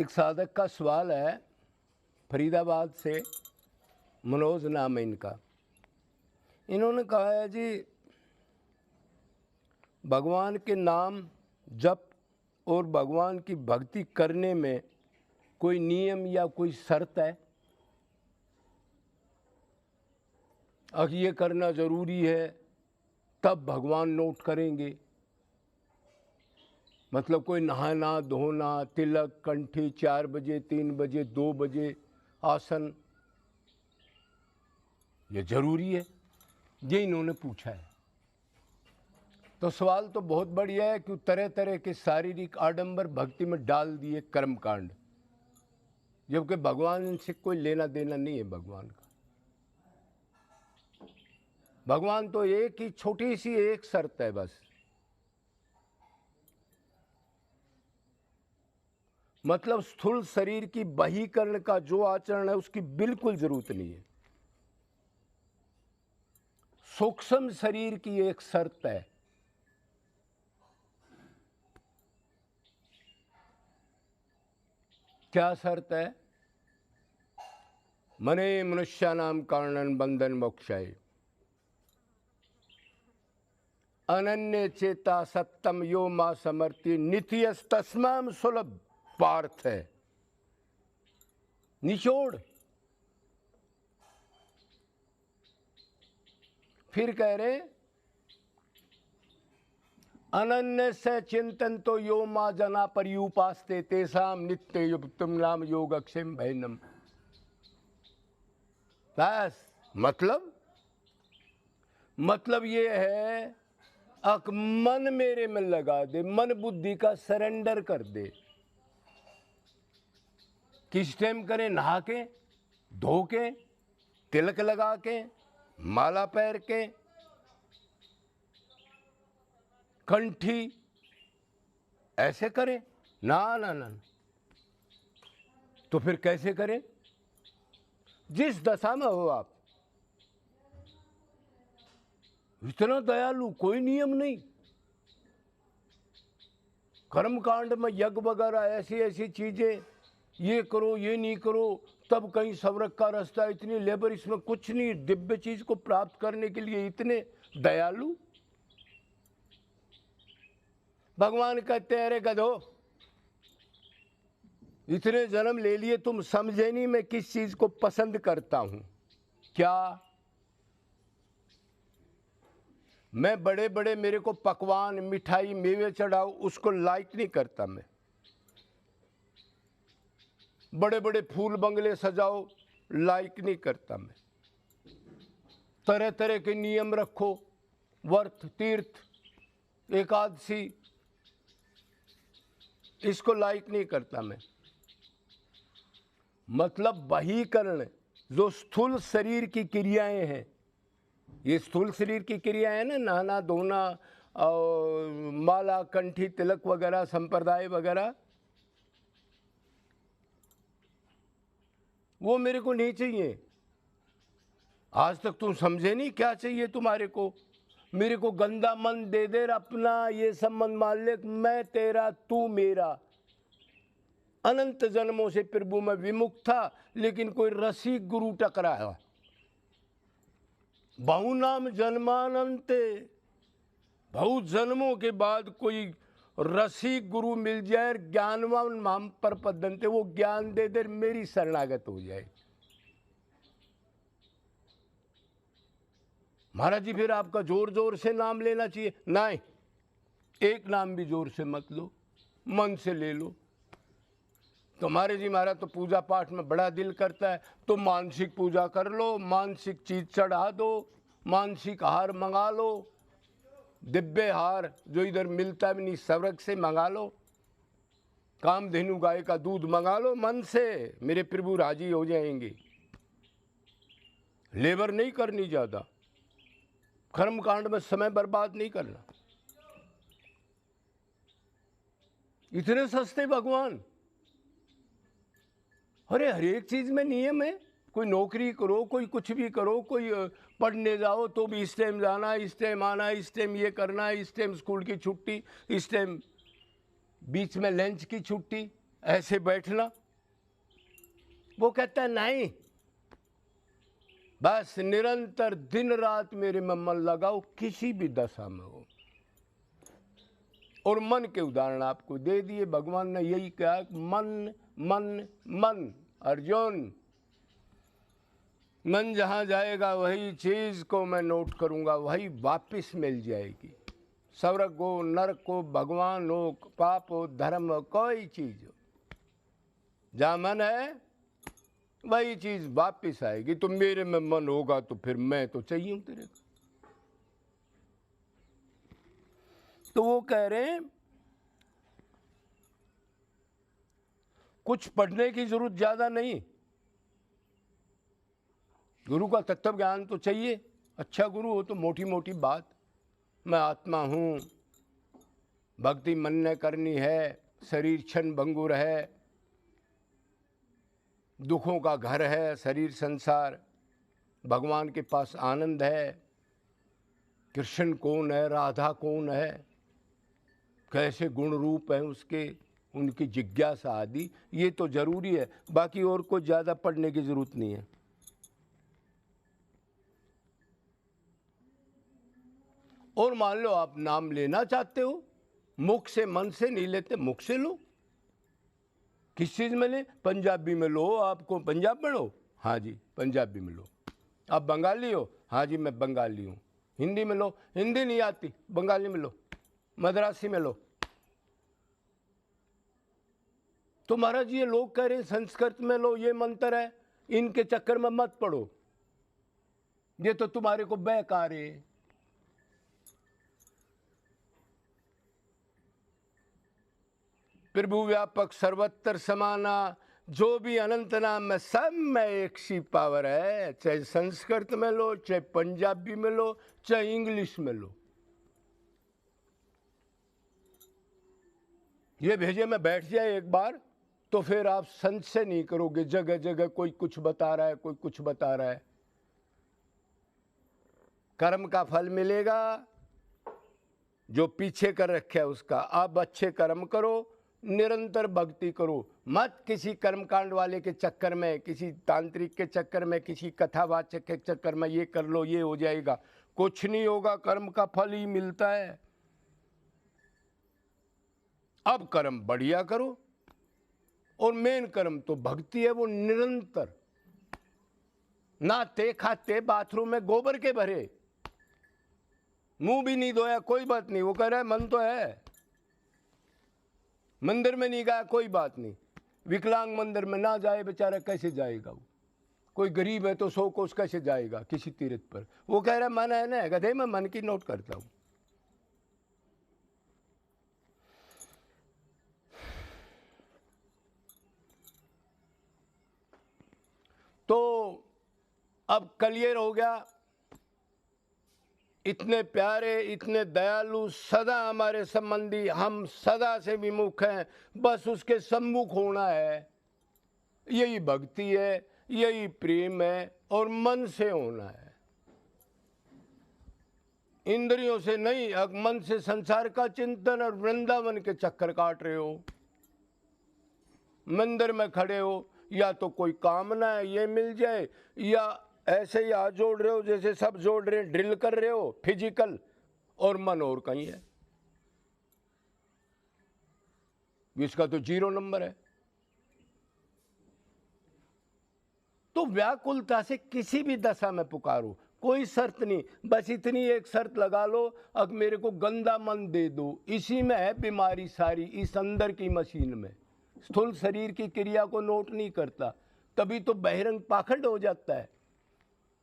एक साधक का सवाल है, फरीदाबाद से, मनोज नाम है इनका। इन्होंने कहा है जी, भगवान के नाम जप और भगवान की भक्ति करने में कोई नियम या कोई शर्त है? अब ये करना ज़रूरी है तब भगवान नोट करेंगे, मतलब कोई नहाना धोना, तिलक, कंठी, 4 बजे, 3 बजे, 2 बजे आसन, ये जरूरी है? ये इन्होंने पूछा है। तो सवाल तो बहुत बढ़िया है कि तरह तरह के शारीरिक आडंबर भक्ति में डाल दिए कर्मकांड, जबकि भगवान से कोई लेना देना नहीं है। भगवान तो एक ही छोटी सी एक शर्त है बस, मतलब स्थूल शरीर की बहीकरण का जो आचरण है उसकी बिल्कुल जरूरत नहीं है। सूक्ष्म शरीर की एक शर्त है, क्या शर्त है? मने मनुष्यानाम कारणं बंधन मोक्षाय अनन्य चेता सत्तम यो मा समर्थि नित्यस्तस्माम सुलभ पार्थ है। निचोड़ फिर कह रहे अनन्य से चिंतन तो यो मा जना पर्युपास्ते तेसाम नित्य युक्तम नाम योगक्षेम भैनम। बस मतलब ये है, अक मन मेरे में लगा दे, मन बुद्धि का सरेंडर कर दे। किस टाइम करें? नहा के, धो के, तिलक लगा के, माला पहन के, कंठी, ऐसे करें? ना ना ना, तो फिर कैसे करें? जिस दशा में हो आप। इतना दयालु, कोई नियम नहीं। कर्मकांड में यज्ञ वगैरह ऐसी ऐसी चीजें, ये करो ये नहीं करो, तब कहीं सवरक का रास्ता, इतनी लेबर, इसमें कुछ नहीं। दिव्य चीज को प्राप्त करने के लिए इतने दयालु। भगवान कहते हैं, अरे गधो, इतने जन्म ले लिए, तुम समझे नहीं मैं किस चीज को पसंद करता हूं। क्या? मैं बड़े बड़े मेरे को पकवान, मिठाई, मेवे चढ़ाओ, उसको लाइक नहीं करता। मैं बड़े बड़े फूल बंगले सजाओ, लाइक नहीं करता। मैं तरह तरह के नियम रखो, व्रत, तीर्थ, एकादशी, इसको लाइक नहीं करता मैं। मतलब बहीकरण, जो स्थूल शरीर की क्रियाएं हैं, ये स्थूल शरीर की क्रियाएं हैं ना, नहाना धोना और माला, कंठी, तिलक वगैरह, संप्रदाय वगैरह, वो मेरे को नहीं चाहिए। आज तक तुम समझे नहीं क्या चाहिए तुम्हारे को। मेरे को गंदा मन दे दे, अपना ये संबंध मान ले, मैं तेरा तू मेरा। अनंत जन्मों से प्रभु में विमुख था, लेकिन कोई रसिक गुरु टकराया। बहु नाम जन्मानंते, बहुत जन्मों के बाद कोई रसिक गुरु मिल जाए, ज्ञानवान माम पर पदंते, वो ज्ञान दे दे, मेरी शरणागत हो जाए। महाराज जी, फिर आपका जोर जोर से नाम लेना चाहिए? नहीं, एक नाम भी जोर से मत लो, मन से ले लो। तो महाराज जी, महाराज तो पूजा पाठ में बड़ा दिल करता है, तो मानसिक पूजा कर लो, मानसिक चीज चढ़ा दो, मानसिक हार मंगा लो, दिव्य हार जो इधर मिलता भी नहीं, सवरक से मंगा लो, कामधेनु गाय का दूध मंगा लो, मन से मेरे प्रभु राजी हो जाएंगे। लेबर नहीं करनी ज्यादा, कर्मकांड में समय बर्बाद नहीं करना। इतने सस्ते भगवान। अरे हर एक चीज में नियम है। कोई नौकरी करो, कोई कुछ भी करो, कोई पढ़ने जाओ तो भी इस टाइम जाना, इस टाइम आना, इस टाइम ये करना, इस टाइम स्कूल की छुट्टी, इस टाइम बीच में लंच की छुट्टी, ऐसे बैठना। वो कहता है नहीं, बस निरंतर दिन रात मेरे में मन लगाओ, किसी भी दशा में हो। और मन के उदाहरण आपको दे दिए। भगवान ने यही कहा, मन मन मन। अर्जुन, मन जहाँ जाएगा वही चीज को मैं नोट करूंगा, वही वापिस मिल जाएगी। स्वर्ग हो, नरक हो, भगवान हो, पाप हो, धर्म हो, कोई चीज हो, जहाँ मन है वही चीज वापिस आएगी। तो मेरे में मन होगा तो फिर मैं तो चाहिए हूं तेरे को। तो वो कह रहे हैं कुछ पढ़ने की जरूरत ज्यादा नहीं, गुरु का तत्व ज्ञान तो चाहिए। अच्छा गुरु हो तो मोटी मोटी बात, मैं आत्मा हूं, भक्ति मन ने करनी है, शरीर क्षण भंगुर है, दुखों का घर है शरीर संसार, भगवान के पास आनंद है, कृष्ण कौन है, राधा कौन है, कैसे गुण रूप हैं उसके, उनकी जिज्ञासा आदि, ये तो जरूरी है। बाकी और कोई ज़्यादा पढ़ने की जरूरत नहीं है। और मान लो आप नाम लेना चाहते हो, मुख से, मन से नहीं लेते, मुख से लो। किस चीज़ में ले? पंजाबी में लो। आपको पंजाब में लो, हाँ जी पंजाबी में लो। आप बंगाली हो, हाँ जी मैं बंगाली हूँ। हिंदी में लो, हिंदी नहीं आती, बंगाली में लो, मद्रासी में लो। तो महाराज ये लोग कह रहे हैं संस्कृत में लो, ये मंत्र है, इनके चक्कर में मत पड़ो, ये तो तुम्हारे को बेकार है। प्रभु व्यापक सर्वत्र समाना, जो भी अनंत नाम है सब में एक सी पावर है। चाहे संस्कृत में लो, चाहे पंजाबी में लो, चाहे इंग्लिश में लो। ये भेजे में बैठ जाए एक बार तो फिर आप संशय नहीं करोगे। जगह जगह कोई कुछ बता रहा है, कोई कुछ बता रहा है। कर्म का फल मिलेगा जो पीछे कर रखे है उसका। आप अच्छे कर्म करो, निरंतर भक्ति करो, मत किसी कर्मकांड वाले के चक्कर में, किसी तांत्रिक के चक्कर में, किसी कथावाचक के चक्कर में ये कर लो ये हो जाएगा। कुछ नहीं होगा, कर्म का फल ही मिलता है। अब कर्म बढ़िया करो, और मेन कर्म तो भक्ति है, वो निरंतर। नहाते खाते बाथरूम में गोबर के भरे, मुंह भी नहीं धोया, कोई बात नहीं। वो कह रहा है मन तो है। मंदिर में नहीं गया, कोई बात नहीं। विकलांग मंदिर में ना जाए बेचारा, कैसे जाएगा वो? कोई गरीब है तो 100 कोस कैसे जाएगा किसी तीर्थ पर? वो कह रहा है मन है ना, गधे मैं मन की नोट करता हूं। तो अब क्लियर हो गया, इतने प्यारे, इतने दयालु, सदा हमारे संबंधी, हम सदा से विमुख हैं, बस उसके सम्मुख होना है। यही भक्ति है, यही प्रेम है, और मन से होना है, इंद्रियों से नहीं। अब मन से संसार का चिंतन और वृंदावन के चक्कर काट रहे हो। मंदिर में खड़े हो, या तो कोई कामना है ये मिल जाए, या ऐसे ही हाथ जोड़ रहे हो जैसे सब जोड़ रहे, ड्रिल कर रहे हो फिजिकल, और मन और कहीं है। इसका तो 0 नंबर है। तो व्याकुलता से किसी भी दशा में पुकारो, कोई शर्त नहीं, बस इतनी एक शर्त लगा लो, अब मेरे को गंदा मन दे दो। इसी में है बीमारी सारी, इस अंदर की मशीन में। स्थूल शरीर की क्रिया को नोट नहीं करता, तभी तो बहिरंग पाखंड हो जाता है।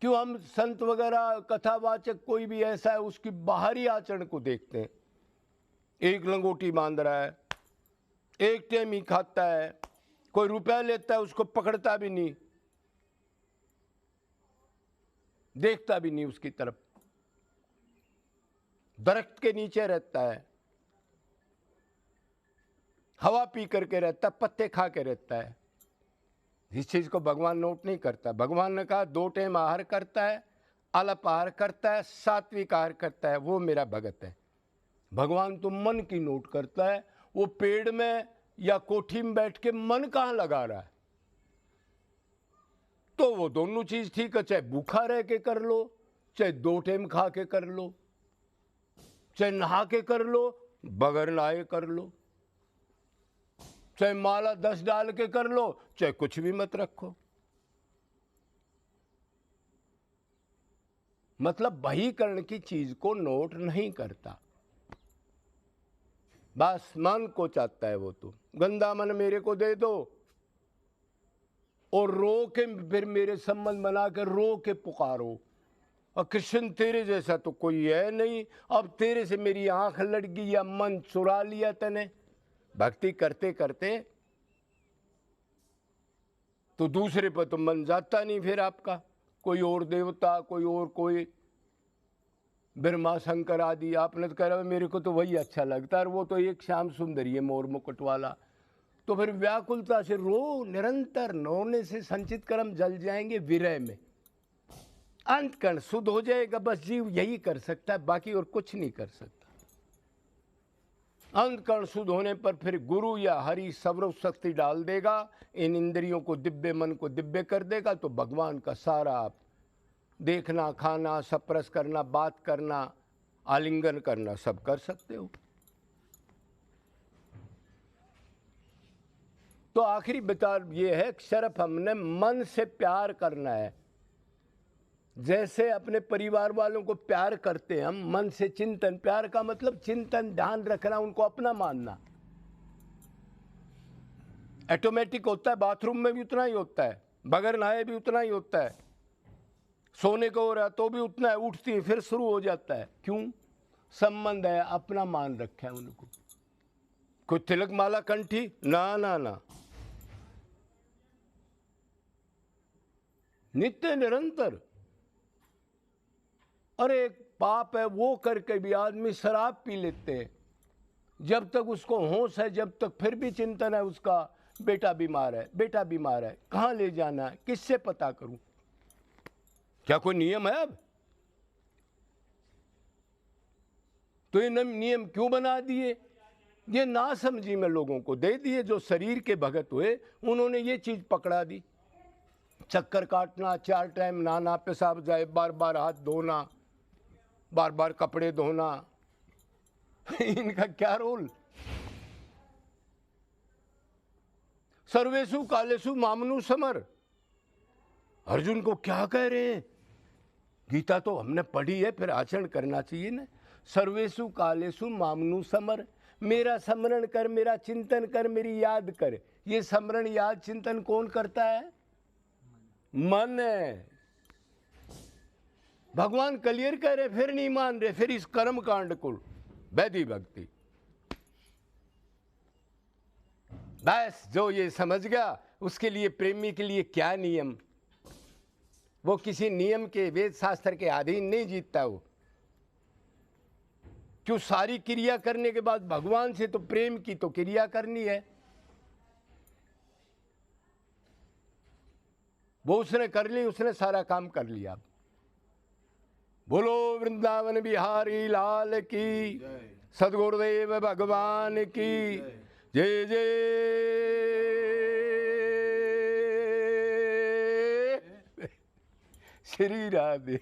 क्यों? हम संत वगैरह कथावाचक कोई भी ऐसा है, उसकी बाहरी आचरण को देखते हैं। एक लंगोटी बांध रहा है, एक टाइम ही खाता है, कोई रुपया लेता है उसको पकड़ता भी नहीं, देखता भी नहीं उसकी तरफ, दरख्त के नीचे रहता है, हवा पी करके रहता है, पत्ते खा के रहता है। इस चीज को भगवान नोट नहीं करता। भगवान ने कहा 2 टाइम आहार करता है, अल्प आहार करता है, सात्विक आहार करता है, वो मेरा भगत है। भगवान तो मन की नोट करता है। वो पेड़ में या कोठी में बैठ के मन कहाँ लगा रहा है, तो वो दोनों चीज ठीक है। चाहे भूखा रह के कर लो, चाहे 2 टाइम खा के कर लो, चाहे नहा के कर लो, बगैर नहाए कर लो, चाहे माला 10 डाल के कर लो, चाहे कुछ भी मत रखो। मतलब बहीकरण की चीज को नोट नहीं करता, बस मन को चाहता है वो। तो गंदा मन मेरे को दे दो, और रो के फिर मेरे संबंध बना के रो के पुकारो, और कृष्ण तेरे जैसा तो कोई है नहीं, अब तेरे से मेरी आंख लड़ गई या मन चुरा लिया तने। भक्ति करते करते तो दूसरे पर तो मन जाता नहीं फिर आपका, कोई और देवता, कोई और, कोई ब्रह्मा शंकर आदि। आपने तो कहा मेरे को तो वही अच्छा लगता है, और वो तो एक श्याम सुंदरी है मोर मुकुट वाला। तो फिर व्याकुलता से रो, निरंतर रोने से संचित कर्म जल जाएंगे विरह में, अंतकण शुद्ध हो जाएगा। बस जीव यही कर सकता है, बाकी और कुछ नहीं कर सकता। अंतकण शुद्ध होने पर फिर गुरु या हरि सर्व शक्ति डाल देगा, इन इंद्रियों को दिव्य, मन को दिव्य कर देगा, तो भगवान का सारा आप देखना, खाना, सप्रस करना, बात करना, आलिंगन करना सब कर सकते हो। तो आखिरी विचार ये है, सिर्फ हमने मन से प्यार करना है। जैसे अपने परिवार वालों को प्यार करते हैं हम मन से, चिंतन, प्यार का मतलब चिंतन, ध्यान रखना, उनको अपना मानना। ऑटोमेटिक होता है, बाथरूम में भी उतना ही होता है, बगैर नहाए भी उतना ही होता है, सोने को हो रहा तो भी उतना है, उठती है फिर शुरू हो जाता है। क्यों? संबंध है, अपना मान रखा है उनको। कोई तिलक माला कंठी, ना ना ना, नित्य निरंतर। अरे एक पाप है वो करके भी आदमी शराब पी लेते हैं, जब तक उसको होश है, जब तक फिर भी चिंतन है उसका, बेटा बीमार है, बेटा बीमार है, कहाँ ले जाना है, किससे पता करूं। क्या कोई नियम है अब? तो ये नियम क्यों बना दिए? ये नासमझी में लोगों को दे दिए। जो शरीर के भगत हुए उन्होंने ये चीज पकड़ा दी, चक्कर काटना, 4 टाइम नहाना, पेशाब जाए, बार बार हाथ धोना, बार बार कपड़े धोना। इनका क्या रोल? सर्वेषु कालेषु मामनु समर। अर्जुन को क्या कह रहे हैं? गीता तो हमने पढ़ी है, फिर आचरण करना चाहिए ना। सर्वेषु कालेषु मामनु समर, मेरा स्मरण कर, मेरा चिंतन कर, मेरी याद कर। ये स्मरण, याद, चिंतन कौन करता है? मन है। भगवान क्लियर कह रहे, फिर नहीं मान रहे, फिर इस कर्म कांड को, वैधि भक्ति। बस जो ये समझ गया, उसके लिए, प्रेमी के लिए क्या नियम? वो किसी नियम के, वेद शास्त्र के अधीन नहीं जीतता वो। क्यों? सारी क्रिया करने के बाद भगवान से तो प्रेम की तो क्रिया करनी है, वो उसने कर ली, उसने सारा काम कर लिया। बोलो वृंदावन बिहारी लाल की, सदगुरुदेव भगवान की जय जय। श्री राधे।